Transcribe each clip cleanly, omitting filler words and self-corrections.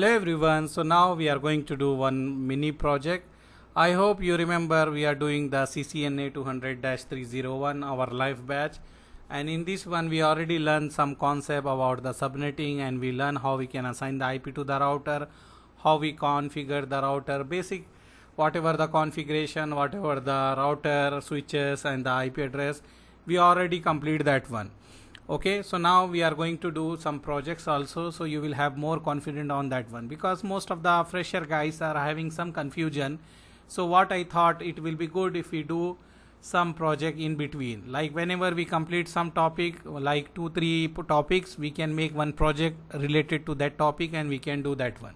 Hello everyone, so now we are going to do one mini project. I hope you remember we are doing the CCNA 200-301, our live batch, and in this one we already learned some concept about the subnetting, and we learn how we can assign the IP to the router, how we configure the router, basic whatever the configuration, whatever the router switches and the IP address, we already complete that one. Okay, so now we are going to do some projects also, so you will have more confidence on that one, because most of the fresher guys are having some confusion. So what I thought, it will be good if we do some project in between, like whenever we complete some topic, like 2-3 topics, we can make one project related to that topic and we can do that one.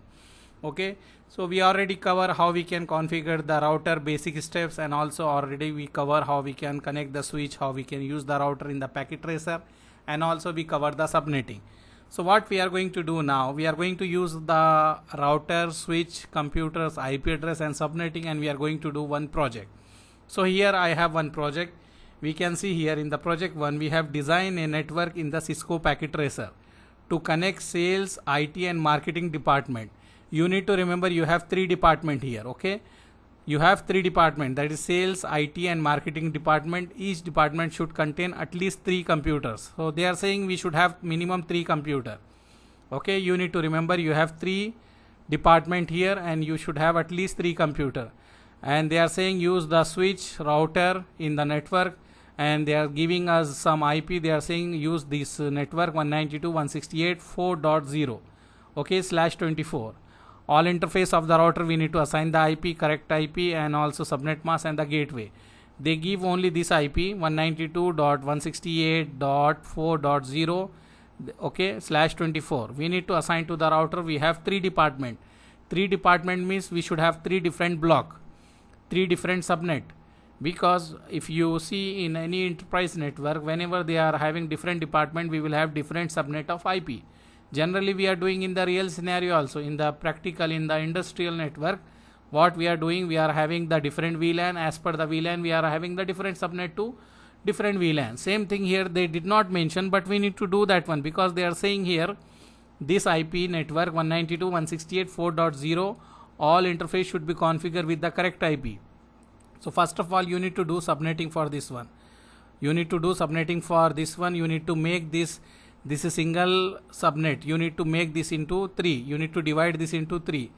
Okay, so we already cover how we can configure the router basic steps, and also already we cover how we can connect the switch, how we can use the router in the packet tracer, and also we cover the subnetting. So what we are going to do now, we are going to use the router, switch, computers, IP address and subnetting, and we are going to do one project. So here I have one project. We can see here in the project 1 we have designed a network in the CISCO packet tracer to connect sales, IT and marketing department. You need to remember you have 3 department here. Okay, you have 3 department, that is sales, IT and marketing department. Each department should contain at least 3 computers. So they are saying we should have minimum 3 computer. Okay, you need to remember you have 3 department here and you should have at least 3 computer. And they are saying use the switch router in the network, and they are giving us some IP. They are saying use this network 192.168.4.0 okay /24. All interface of the router we need to assign the IP, correct IP, and also subnet mask and the gateway. They give only this IP 192.168.4.0 okay /24. We need to assign to the router. We have 3 department. 3 department means we should have 3 different block, 3 different subnet, because if you see in any enterprise network, whenever they are having different department, we will have different subnet of IP. Generally we are doing in the real scenario also, in the practical, in the industrial network, what we are doing, we are having the different VLAN. As per the VLAN we are having the different subnet to different VLAN. Same thing here, they did not mention, but we need to do that one, because they are saying here this IP network 192.168.4.0 all interface should be configured with the correct IP. So first of all you need to do subnetting for this one. You need to do subnetting for this one. You need to make this is single subnet. You need to make this into 3. You need to divide this into 3.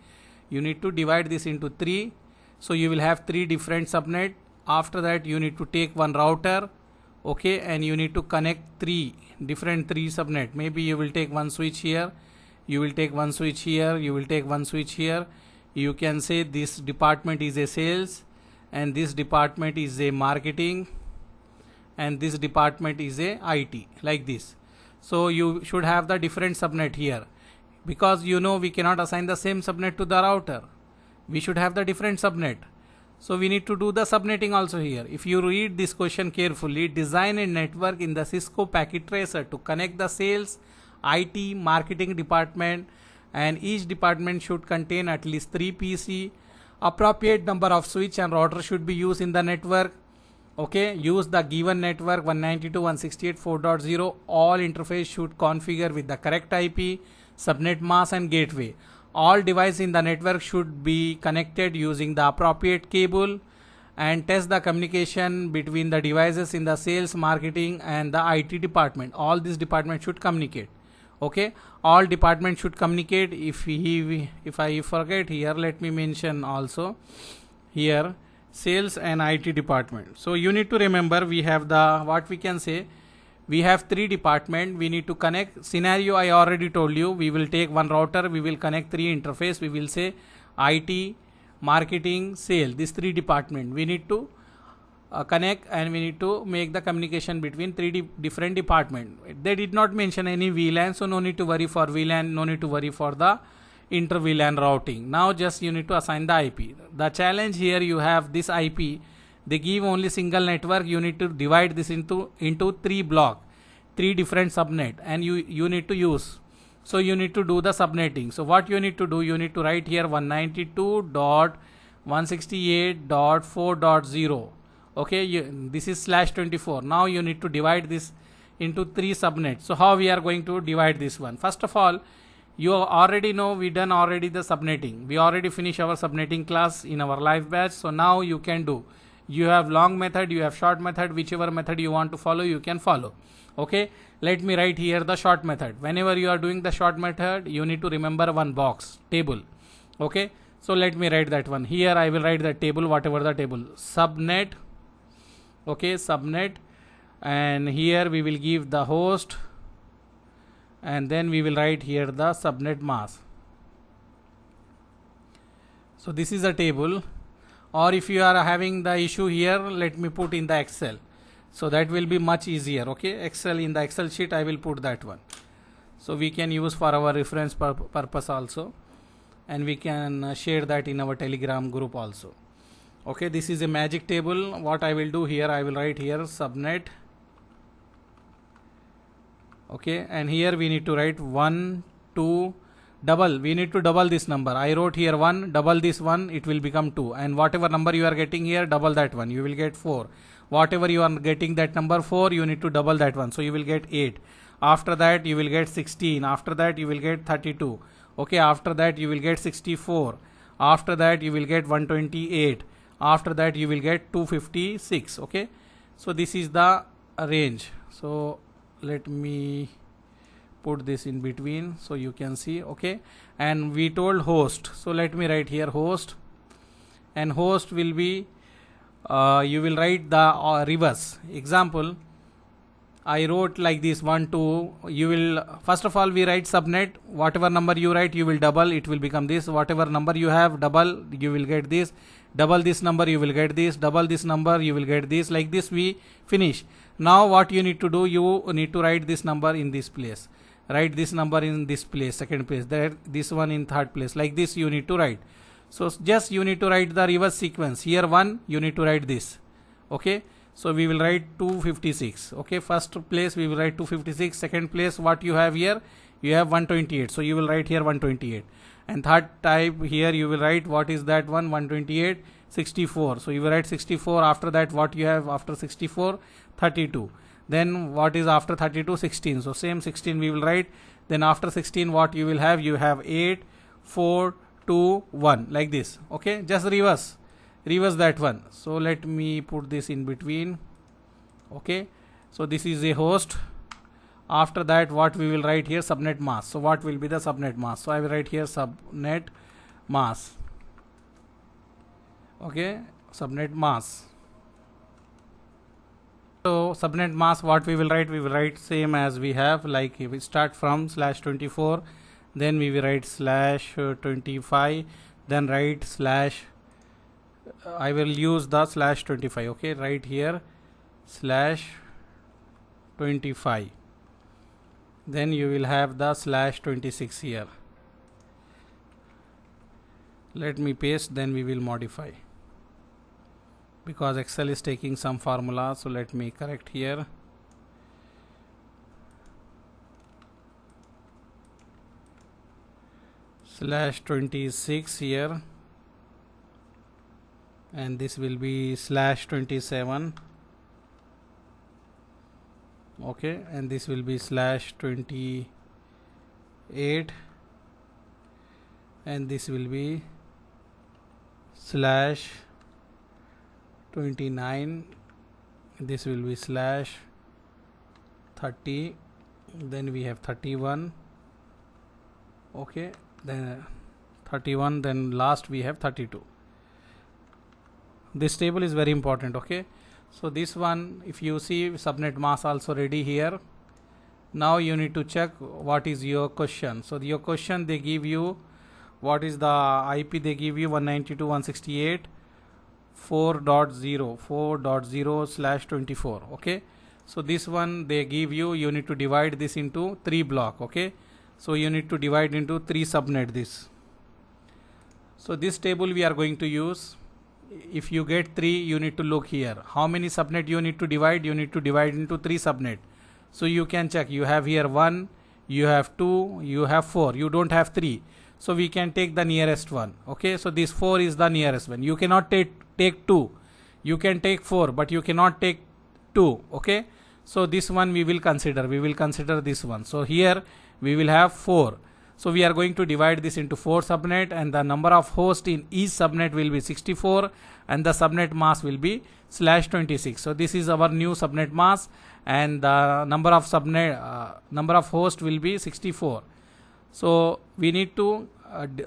You need to divide this into 3. So you will have 3 different subnet. After that you need to take one router, okay, and you need to connect 3 subnet. Maybe you will take one switch here, you will take one switch here, you will take one switch here. You can say this department is a sales, and this department is a marketing, and this department is a IT, like this. So you should have the different subnet here, because you know we cannot assign the same subnet to the router. We should have the different subnet. So we need to do the subnetting also here. If you read this question carefully, design a network in the CISCO packet tracer to connect the sales, IT, marketing department, and each department should contain at least 3 PC. Appropriate number of switch and router should be used in the network. Okay, use the given network 192.168.4.0. all interface should configure with the correct IP, subnet mask and gateway. All devices in the network should be connected using the appropriate cable, and test the communication between the devices in the sales, marketing and the IT department. All these departments should communicate. Okay, all departments should communicate. If I forget here, let me mention also here sales and IT department. So you need to remember we have the, what we can say, we have 3 department. We need to connect. Scenario I already told you. We will take one router, we will connect 3 interface. We will say IT, marketing, sale, these 3 department we need to connect, and we need to make the communication between 3 different department. They did not mention any VLAN, so no need to worry for VLAN, no need to worry for the inter VLAN routing. Now just you need to assign the IP. The challenge here, you have this IP, they give only single network. You need to divide this into 3 block, 3 different subnet, and you need to use. So you need to do the subnetting. So what you need to do, you need to write here 192.168.4.0 okay, this is /24. Now you need to divide this into 3 subnets. So how we are going to divide this one? First of all, You already know we done already the subnetting. We already finished our subnetting class in our live batch. So now you can do. You have long method, you have short method, whichever method you want to follow, you can follow. Okay, let me write here the short method. Whenever you are doing the short method, you need to remember one box, table. Okay, so let me write that one. Here I will write the table, whatever the table. Subnet. Okay, subnet. And here we will give the host. And then we will write here the subnet mask. So this is a table, or if you are having the issue here, let me put in the Excel, so that will be much easier. Okay, Excel, in the Excel sheet I will put that one, so we can use for our reference purpose also, and we can share that in our Telegram group also. Okay, this is a magic table. What I will do here, I will write here subnet. Okay, and here we need to write 1, 2, double. We need to double this number. I wrote here 1, double this 1, it will become 2. And whatever number you are getting here, double that one, you will get 4. Whatever you are getting that number 4, you need to double that one, so you will get 8. After that you will get 16. After that you will get 32. Okay, after that you will get 64. After that you will get 128. After that you will get 256. Okay, so this is the range. So let me put this in between so you can see. Okay, and we told host, so let me write here host, and host will be you will write the reverse. Example, I wrote like this 1, 2. You will, first of all we write subnet. Whatever number you write, you will double, it will become this. Whatever number you have, double, you will get this. Double this number, you will get this. Double this number, you will get this. Like this we finish. Now what you need to do, you need to write this number in this place. Write this number in this place, second place. This one in third place. Like this you need to write. So just you need to write the reverse sequence. Here 1, you need to write this. Okay, so we will write 256. Okay, first place we will write 256. Second place what you have here, you have 128. So you will write here 128. And third type here you will write, what is that one, 128, 64. So you will write 64. After that what you have after 64, 32. Then what is after 32, 16. So same 16 we will write. Then after 16 what you will have, you have 8, 4, 2, 1, like this. Okay, just reverse that one. So let me put this in between. Okay, so this is a host. After that what we will write here, subnet mask. So what will be the subnet mask? So I will write here subnet mask. Okay, subnet mask. So subnet mask, what we will write? We will write same as we have, like if we start from /24, then we will write /25, then write slash, I will use the /25. Okay, right here /25. Then you will have the /26 here. Let me paste, then we will modify, because Excel is taking some formula. So let me correct here. /26 here, and this will be /27. Okay, and this will be /28, and this will be /29. This will be /30. Then we have 31. Okay, then 31. Then last we have 32. This table is very important. Okay, so this one, if you see, subnet mask also ready here. Now you need to check what is your question. So your question, they give you what is the IP, they give you 192.168.4.0/24. Okay, so this one they give you, you need to divide this into 3 block. Okay, so you need to divide into 3 subnet this. So this table we are going to use. If you get 3, you need to look here. How many subnet you need to divide? You need to divide into 3 subnet. So you can check. You have here 1, you have 2, you have 4. You don't have 3. So we can take the nearest one. Okay, so this 4 is the nearest one. You cannot take 2. You can take 4, but you cannot take 2. Okay, so this one we will consider. We will consider this one. So here we will have 4. So we are going to divide this into 4 subnet, and the number of hosts in each subnet will be 64, and the subnet mask will be /26. So this is our new subnet mask, and the number of hosts will be 64. So we need to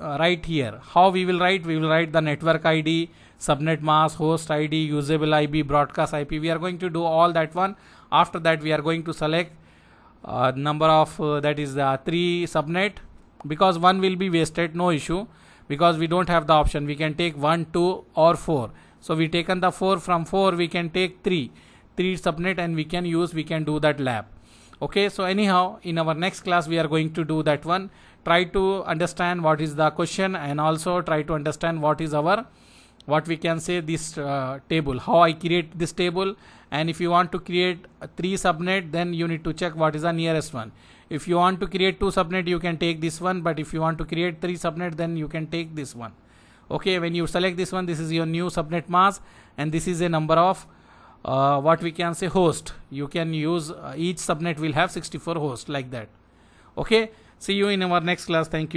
write here. How we will write? We will write the network ID, subnet mask, host ID, usable IP, broadcast IP. We are going to do all that one. After that, we are going to select number of that is the 3 subnet, because one will be wasted, no issue, because we don't have the option. We can take 1, 2 or 4. So we taken the 4. From 4 we can take 3 subnet, and we can do that lab. Okay, so anyhow, in our next class we are going to do that one. Try to understand what is the question, and also try to understand what is our, what we can say, this table, how I create this table. And if you want to create 3 subnet, then you need to check what is the nearest one. If you want to create 2 subnet, you can take this one, but if you want to create 3 subnet, then you can take this one. Okay, when you select this one, this is your new subnet mask, and this is a number of what we can say host. You can use each subnet will have 64 hosts, like that. Okay, see you in our next class. Thank you.